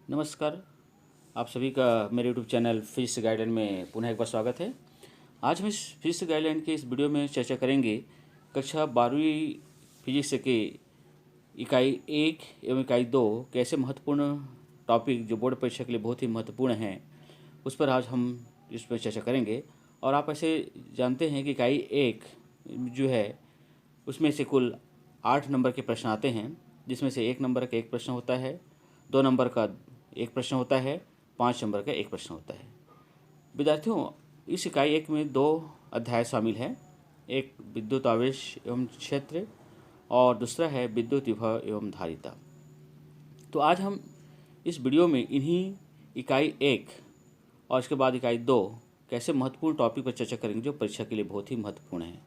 नमस्कार। आप सभी का मेरे यूट्यूब चैनल फिजिक्स गाइडलाइन में पुनः एक बार स्वागत है। आज हम इस फिजिक्स गाइडलाइन के इस वीडियो में चर्चा करेंगे कक्षा 12वीं फिजिक्स के इकाई 1 एवं इकाई 2 कैसे महत्वपूर्ण टॉपिक जो बोर्ड परीक्षा के लिए बहुत ही महत्वपूर्ण हैं उस पर आज हम इस पर चर्चा करेंगे। और आप ऐसे जानते हैं कि इकाई 1 जो है उसमें से कुल 8 नंबर के प्रश्न आते हैं, जिसमें से 1 नंबर का एक प्रश्न होता है, 2 नंबर का एक प्रश्न होता है, 5 नंबर का एक प्रश्न होता है। विद्यार्थियों, इस इकाई 1 में 2 अध्याय शामिल हैं। एक विद्युत आवेश एवं क्षेत्र और दूसरा है विद्युत विभव एवं धारिता। तो आज हम इस वीडियो में इन्हीं इकाई 1 और इसके बाद इकाई 2 कैसे महत्वपूर्ण टॉपिक पर चर्चा करेंगे जो परीक्षा के लिए बहुत ही महत्वपूर्ण है।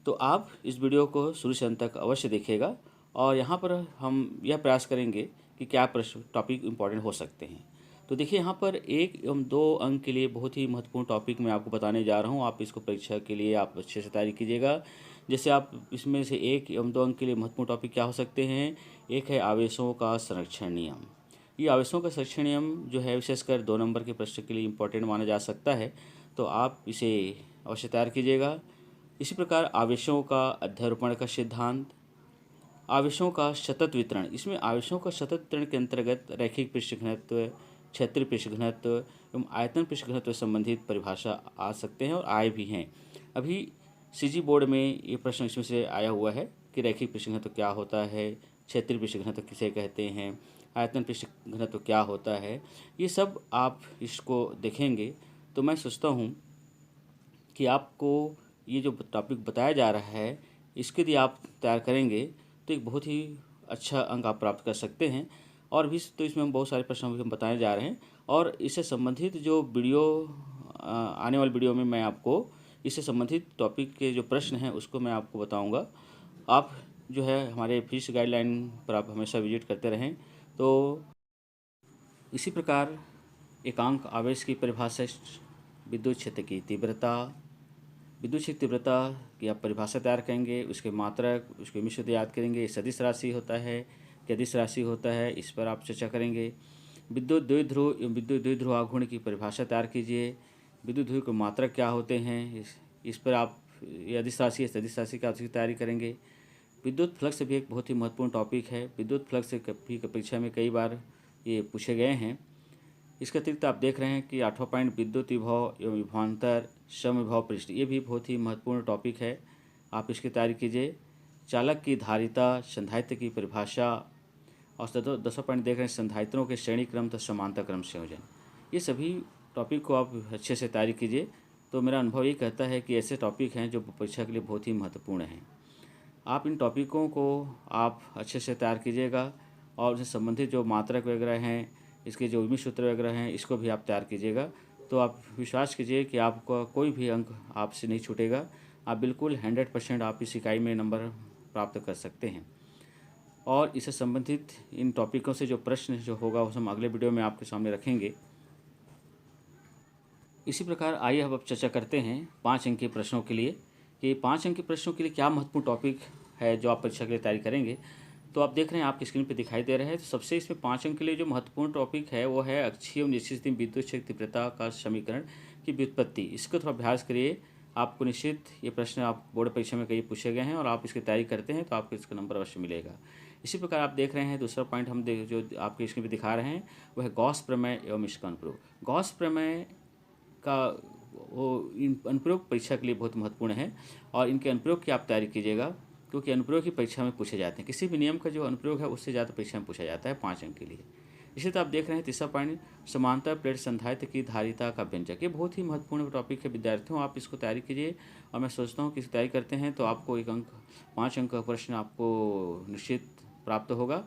तो आप इस वीडियो को शुरू से अंत तक अवश्य देखिएगा और यहाँ पर हम यह प्रयास करेंगे कि क्या प्रश्न टॉपिक इम्पॉर्टेंट हो सकते हैं। तो देखिए, यहाँ पर 1 एवं 2 अंक के लिए बहुत ही महत्वपूर्ण टॉपिक मैं आपको बताने जा रहा हूँ। आप इसको परीक्षा के लिए आप अच्छे से तैयारी कीजिएगा। जैसे आप इसमें से 1 एवं 2 अंक के लिए महत्वपूर्ण टॉपिक क्या हो सकते हैं। एक है आवेशों का संरक्षण नियम। ये आवेशों का संरक्षण नियम जो है विशेषकर 2 नंबर के प्रश्न के लिए इम्पोर्टेंट माना जा सकता है, तो आप इसे अवश्य तैयार कीजिएगा। इसी प्रकार आवेशों का अध्यारोपण का सिद्धांत, आवेशों का सतत वितरण। इसमें आवेशों का सतत वितरण के अंतर्गत रैखिक पृष्ठ घनत्व, क्षेत्रीय पृष्ठ घनत्व एवं आयतन पृष्ठ घनत्व संबंधित परिभाषा आ सकते हैं और आए भी हैं। अभी सीजी बोर्ड में ये प्रश्न इसमें से आया हुआ है कि रैखिक पृष्ठ घनत्व क्या होता है, क्षेत्रीय पृष्ठ घनत्व किसे कहते हैं, आयतन पृष्ठ घनत्व क्या होता है। ये सब आप इसको देखेंगे तो मैं सोचता हूँ कि आपको ये जो टॉपिक बताया जा रहा है इसके लिए आप तैयार करेंगे तो एक बहुत ही अच्छा अंक आप प्राप्त कर सकते हैं। और भी तो इसमें हम बहुत सारे प्रश्न हम बताने जा रहे हैं और इससे संबंधित जो वीडियो आने वाले वीडियो में मैं आपको इससे संबंधित टॉपिक के जो प्रश्न हैं उसको मैं आपको बताऊंगा। आप जो है हमारे फिजिक्स गाइडलाइन पर आप हमेशा विजिट करते रहें। तो इसी प्रकार एकांक आवेश की परिभाषा, विद्युत क्षेत्र की तीव्रता, विद्युत क्षेत्र तीव्रता की आप परिभाषा तैयार करेंगे, उसके मात्रक, उसके मिश्र याद करेंगे। सदिश राशि होता है कि अदिश राशि होता है, इस पर आप चर्चा करेंगे। विद्युत द्विध्रुव एवं विद्युत द्विध्रुव आघूर्ण की परिभाषा तैयार कीजिए। विद्युत ध्रुव के मात्रक क्या होते हैं, इस पर आप, ये अदिश राशि है, सदिश राशि का आपकी तैयारी करेंगे। विद्युत फ्लक्स भी एक बहुत ही महत्वपूर्ण टॉपिक है। विद्युत फ्लक्स भी परीक्षा में कई बार ये पूछे गए हैं। इसके अतिरिक्त आप देख रहे हैं कि 8वां पॉइंट विद्युत विभव एवं विभवांतर समविभव पृष्ठ, ये भी बहुत ही महत्वपूर्ण टॉपिक है, आप इसकी तैयारी कीजिए। चालक की धारिता, संधारित्र की परिभाषा और 10वां पॉइंट देख रहे हैं संधारित्रों के श्रेणी क्रम तथा समांतर क्रम संयोजन। ये सभी टॉपिक को आप अच्छे से तैयारी कीजिए। तो मेरा अनुभव ये कहता है कि ऐसे टॉपिक हैं जो परीक्षा के लिए बहुत ही महत्वपूर्ण हैं। आप इन टॉपिकों को आप अच्छे से तैयार कीजिएगा और उससे संबंधित जो मात्रक वगैरह हैं, इसके जो उर्मी सूत्र वगैरह हैं, इसको भी आप तैयार कीजिएगा। तो आप विश्वास कीजिए कि आपका कोई भी अंक आपसे नहीं छूटेगा। आप बिल्कुल 100% आप इस इकाई में नंबर प्राप्त कर सकते हैं। और इससे संबंधित इन टॉपिकों से जो प्रश्न जो होगा उसे हम अगले वीडियो में आपके सामने रखेंगे। इसी प्रकार आइए अब चर्चा करते हैं 5 अंक के प्रश्नों के लिए कि 5 अंक के प्रश्नों के लिए क्या महत्वपूर्ण टॉपिक है जो आप परीक्षा के लिए तैयारी करेंगे। तो आप देख रहे हैं, आपकी स्क्रीन पर दिखाई दे रहा है। तो सबसे इसमें 5 अंक के लिए जो महत्वपूर्ण टॉपिक है वो है अक्षीय एवं निश्चित विद्युत क्षेत्र तीव्रता का समीकरण की व्युत्पत्ति। इसको थोड़ा अभ्यास करिए। आपको निश्चित ये प्रश्न आप बोर्ड परीक्षा में कई पूछे गए हैं और आप इसकी तैयारी करते हैं तो आपको इसका नंबर अवश्य मिलेगा। इसी प्रकार आप देख रहे हैं दूसरा पॉइंट हम जो आपकी स्क्रीन पर दिखा रहे हैं वह है गॉस प्रमेय एवं इसका अनुप्रयोग। गॉस प्रमेय का वो अनुप्रयोग परीक्षा के लिए बहुत महत्वपूर्ण है और इनके अनुप्रयोग की आप तैयारी कीजिएगा, क्योंकि अनुप्रयोग ही परीक्षा में पूछे जाते हैं। किसी भी नियम का जो अनुप्रयोग है उससे ज़्यादा परीक्षा में पूछा जाता है 5 अंक के लिए। इसी तरह आप देख रहे हैं तीसरा पॉइंट समांतर प्लेट संधारित्र की धारिता का व्यंजक। ये बहुत ही महत्वपूर्ण टॉपिक है विद्यार्थियों, आप इसको तैयारी कीजिए। और मैं सोचता हूँ कि इसकी तैयारी करते हैं तो आपको 5 अंक का प्रश्न आपको निश्चित प्राप्त होगा।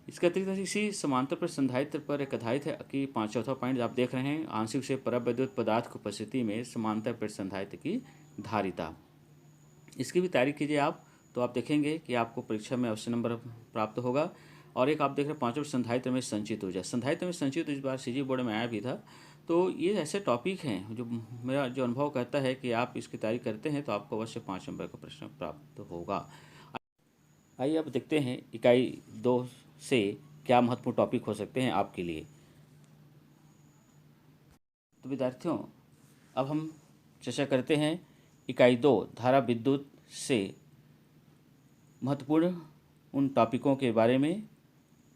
इसके अतिरिक्त इसी समांतर पर संधारित्र पर एक आधारित है कि 5वां पॉइंट आप देख रहे हैं आंशिक से परविद्युत पदार्थ की उपस्थिति में समांतर पर संधारित्र की धारिता। इसकी भी तैयारी कीजिए आप, तो आप देखेंगे कि आपको परीक्षा में अवश्य नंबर प्राप्त होगा। और एक आप देख रहे हैं 5वां संधारित्र में संचित ऊर्जा। संधारित्र में संचित इस बार सीजी बोर्ड में आया भी था। तो ये ऐसे टॉपिक हैं जो मेरा जो अनुभव कहता है कि आप इसकी तैयारी करते हैं तो आपको अवश्य 5 नंबर का प्रश्न प्राप्त होगा। आइए अब देखते हैं इकाई 2 से क्या महत्वपूर्ण टॉपिक हो सकते हैं आपके लिए। तो विद्यार्थियों, अब हम चर्चा करते हैं इकाई 2 धारा विद्युत से महत्वपूर्ण उन टॉपिकों के बारे में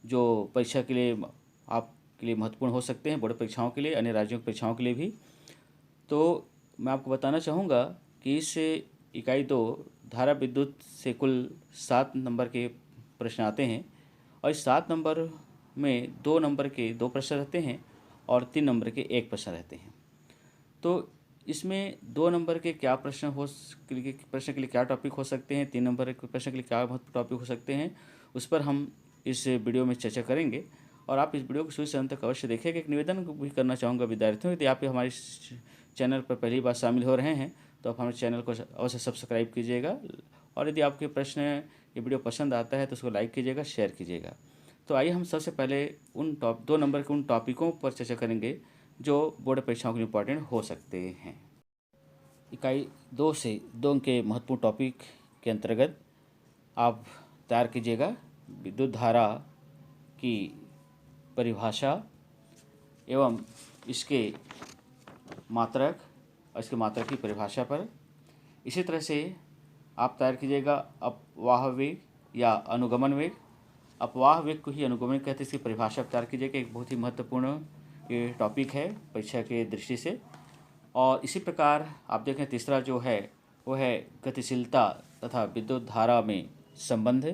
जो परीक्षा के लिए आपके लिए महत्वपूर्ण हो सकते हैं, बोर्ड परीक्षाओं के लिए, अन्य राज्यों की परीक्षाओं के लिए भी। तो मैं आपको बताना चाहूँगा कि इस इकाई 2 धारा विद्युत से कुल 7 नंबर के प्रश्न आते हैं और इस 7 नंबर में 2 नंबर के 2 प्रश्न रहते हैं और 3 नंबर के 1 प्रश्न रहते हैं। तो इसमें 2 नंबर के क्या प्रश्न के लिए क्या टॉपिक हो सकते हैं, 3 नंबर के प्रश्न के लिए क्या महत्वपूर्ण टॉपिक हो सकते हैं, उस पर हम इस वीडियो में चर्चा करेंगे। और आप इस वीडियो को शुरू से अंत तक अवश्य देखेंगे। एक निवेदन भी करना चाहूँगा विद्यार्थियों, यदि आप हमारे चैनल पर पहली बार शामिल हो रहे हैं तो आप हमारे चैनल को अवश्य सब्सक्राइब कीजिएगा और यदि आपके प्रश्न ये वीडियो पसंद आता है तो उसको लाइक कीजिएगा, शेयर कीजिएगा। तो आइए हम सबसे पहले उन 2 नंबर के उन टॉपिकों पर चर्चा करेंगे जो बोर्ड परीक्षाओं के लिए इम्पॉर्टेंट हो सकते हैं। इकाई 2 से 2 अंक के महत्वपूर्ण टॉपिक के अंतर्गत आप तैयार कीजिएगा विद्युत धारा की परिभाषा एवं इसके मात्रक और इसके मात्रक की परिभाषा पर। इसी तरह से आप तैयार कीजिएगा अपवाह वेग या अनुगमन वेग। अपवाह वेग को ही अनुगमन कहते हैं, इसकी परिभाषा तैयार कीजिएगा। एक बहुत ही महत्वपूर्ण ये टॉपिक है परीक्षा के दृष्टि से। और इसी प्रकार आप देखें तीसरा जो है वो है गतिशीलता तथा विद्युत धारा में संबंध।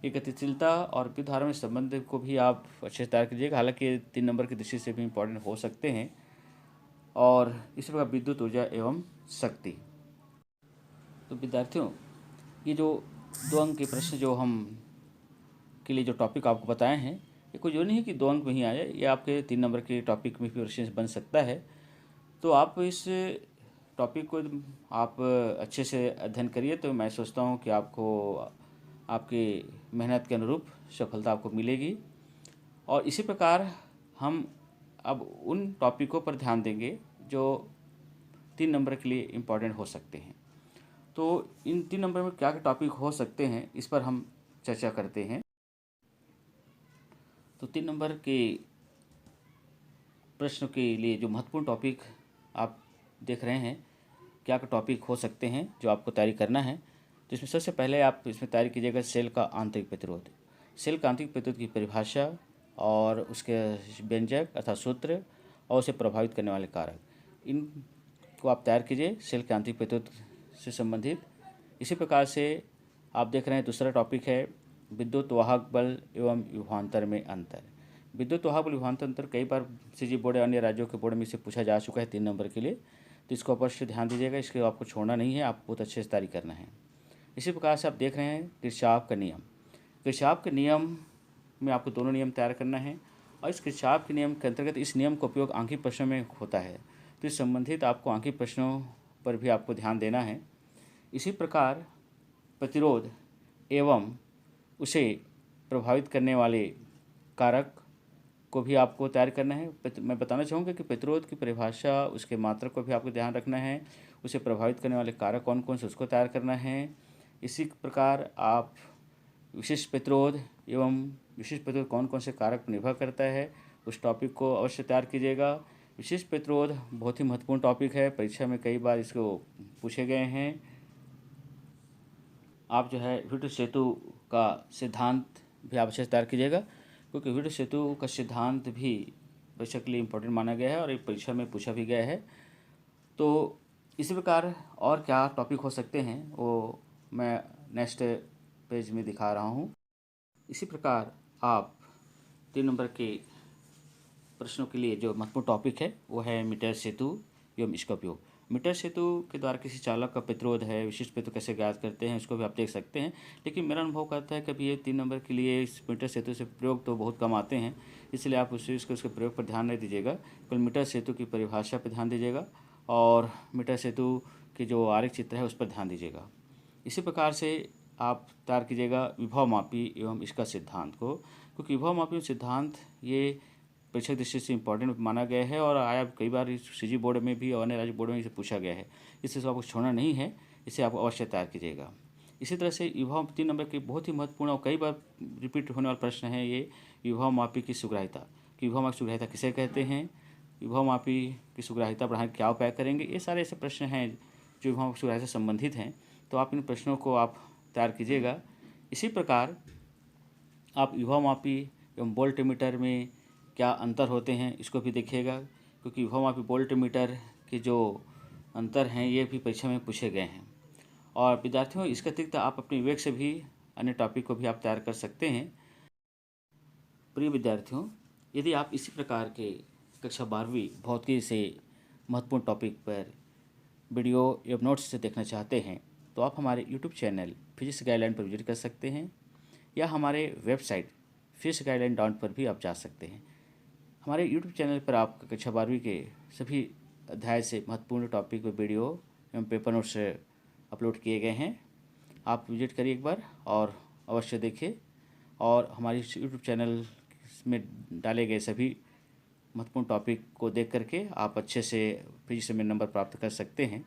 ये गतिशीलता और विद्युत धारा में संबंध को भी आप अच्छे से तैयार कीजिएगा, हालांकि 3 नंबर की दृष्टि से भी इम्पोर्टेंट हो सकते हैं। और इसी प्रकार विद्युत ऊर्जा एवं शक्ति। तो विद्यार्थियों, ये जो 2 अंक के प्रश्न जो हम के लिए जो टॉपिक आपको बताए हैं, ये कोई जो नहीं है कि 2 अंक में ही आए, ये आपके 3 नंबर के टॉपिक में भी प्रश्न बन सकता है। तो आप इस टॉपिक को आप अच्छे से अध्ययन करिए तो मैं सोचता हूँ कि आपको आपकी मेहनत के अनुरूप सफलता आपको मिलेगी। और इसी प्रकार हम अब उन टॉपिकों पर ध्यान देंगे जो 3 नंबर के लिए इम्पॉर्टेंट हो सकते हैं। तो इन 3 नंबर में क्या क्या टॉपिक हो सकते हैं इस पर हम चर्चा करते हैं। तो 3 नंबर के प्रश्न के लिए जो महत्वपूर्ण टॉपिक आप देख रहे हैं, क्या क्या टॉपिक हो सकते हैं जो आपको तैयारी करना है। तो इसमें सबसे पहले आप इसमें तैयारी कीजिएगा सेल का आंतरिक प्रतिरोध। सेल का आंतरिक प्रतिरोध की परिभाषा और उसके व्यंजक अर्थात सूत्र और उसे प्रभावित करने वाले कारक, इनको आप तैयार कीजिए सेल के आंतरिक प्रतिरोध से संबंधित। इसी प्रकार से आप देख रहे हैं दूसरा टॉपिक है विद्युत वाहक बल एवं विभवांतर में अंतर। विद्युत वाहक बल विभवांतर अंतर कई बार सीजी बोर्ड अन्य राज्यों के बोर्ड में इसे पूछा जा चुका है 3 नंबर के लिए, तो इसको अवश्य ध्यान दीजिएगा। इसके आपको छोड़ना नहीं है, आप बहुत अच्छे से तैयारी करना है। इसी प्रकार से आप देख रहे हैं किरचॉफ का नियम। किरचॉफ के नियम में आपको दोनों नियम तैयार करना है और इस किरचॉफ के नियम के अंतर्गत इस नियम का उपयोग आंखिक प्रश्नों में होता है, तो इस संबंधित आपको आंखिक प्रश्नों पर भी आपको ध्यान देना है। इसी प्रकार प्रतिरोध एवं उसे प्रभावित करने वाले कारक को भी आपको तैयार करना है। मैं बताना चाहूँगा कि प्रतिरोध की परिभाषा, उसके मात्रक को भी आपको ध्यान रखना है, उसे प्रभावित करने वाले कारक कौन कौन से उसको तैयार करना है। इसी प्रकार आप विशिष्ट प्रतिरोध एवं विशिष्ट प्रतिरोध कौन कौन से कारक पर निर्भर करता है उस टॉपिक को अवश्य तैयार कीजिएगा। विशिष्ट प्रतिरोध बहुत ही महत्वपूर्ण टॉपिक है, परीक्षा में कई बार इसको पूछे गए हैं। आप जो है विद्युत सेतु का सिद्धांत भी आप अच्छे से तैयार कीजिएगा, क्योंकि विद्युत सेतु का सिद्धांत भी परीक्षा के लिए इम्पोर्टेंट माना गया है और एक परीक्षा में पूछा भी गया है। तो इसी प्रकार और क्या टॉपिक हो सकते हैं वो मैं नेक्स्ट पेज में दिखा रहा हूँ। इसी प्रकार आप 3 नंबर के प्रश्नों के लिए जो महत्वपूर्ण टॉपिक है वो है मीटर सेतु एवं इसका उपयोग। मीटर सेतु के द्वारा किसी चालक का प्रतिरोध है, विशिष्ट प्रतिरोध कैसे ज्ञात करते हैं, इसको भी आप देख सकते हैं। लेकिन मेरा अनुभव कहता है कि अभी ये 3 नंबर के लिए इस मीटर सेतु से प्रयोग तो बहुत कम आते हैं, इसलिए आप उसके प्रयोग पर ध्यान नहीं दीजिएगा। केवल मीटर सेतु की परिभाषा पर ध्यान दीजिएगा और मीटर सेतु के जो आरेख चित्र है उस पर ध्यान दीजिएगा। इसी प्रकार से आप तैयार कीजिएगा विभव मापी एवं इसका सिद्धांत को, क्योंकि विभव मापी सिद्धांत ये परीक्षा दृष्टि से इम्पोर्टेंट माना गया है और आया कई बार सीजी बोर्ड में भी और अन्य राज्य बोर्ड में इसे पूछा गया है, इससे आपको छोड़ना नहीं है, इसे आप अवश्य तैयार कीजिएगा। इसी तरह से विभव 3 नंबर के बहुत ही महत्वपूर्ण और कई बार रिपीट होने वाला प्रश्न है ये विभव मापी की सुग्राह्यता कि विभव मापी की सुग्राह्यता किसे कहते हैं, विभव मापी की सुग्राह्यता बढ़ाने क्या उपाय करेंगे। ये सारे ऐसे प्रश्न हैं जो विभव मापी की सुग्राह्यता से संबंधित हैं। तो आप इन प्रश्नों को आप तैयार कीजिएगा। इसी प्रकार आप विभव मापी एवं वोल्टमीटर में क्या अंतर होते हैं इसको भी देखिएगा, क्योंकि विभव मापी वोल्टमीटर के जो अंतर हैं ये भी परीक्षा में पूछे गए हैं। और विद्यार्थियों, इसके अतिरिक्त आप अपने विवेक से भी अन्य टॉपिक को भी आप तैयार कर सकते हैं। प्रिय विद्यार्थियों, यदि आप इसी प्रकार के कक्षा 12वीं भौतिकी से महत्वपूर्ण टॉपिक पर वीडियो एवं नोट्स से देखना चाहते हैं तो आप हमारे यूट्यूब चैनल फिजिक्स गाइडलाइन पर विजिट कर सकते हैं या हमारे वेबसाइट physgaidline.in पर भी आप जा सकते हैं। हमारे यूट्यूब चैनल पर आप कक्षा 12वीं के सभी अध्याय से महत्वपूर्ण टॉपिक पर वीडियो एवं पेपर नोट्स अपलोड किए गए हैं। आप विजिट करिए एक बार और अवश्य देखिए, और हमारे यूट्यूब चैनल में डाले गए सभी महत्वपूर्ण टॉपिक को देख करके आप अच्छे से फिजिक्स में नंबर प्राप्त कर सकते हैं।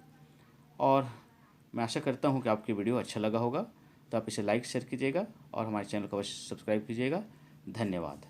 और मैं आशा करता हूँ कि आपकी वीडियो अच्छा लगा होगा, तो आप इसे लाइक शेयर कीजिएगा और हमारे चैनल को अवश्य सब्सक्राइब कीजिएगा। धन्यवाद।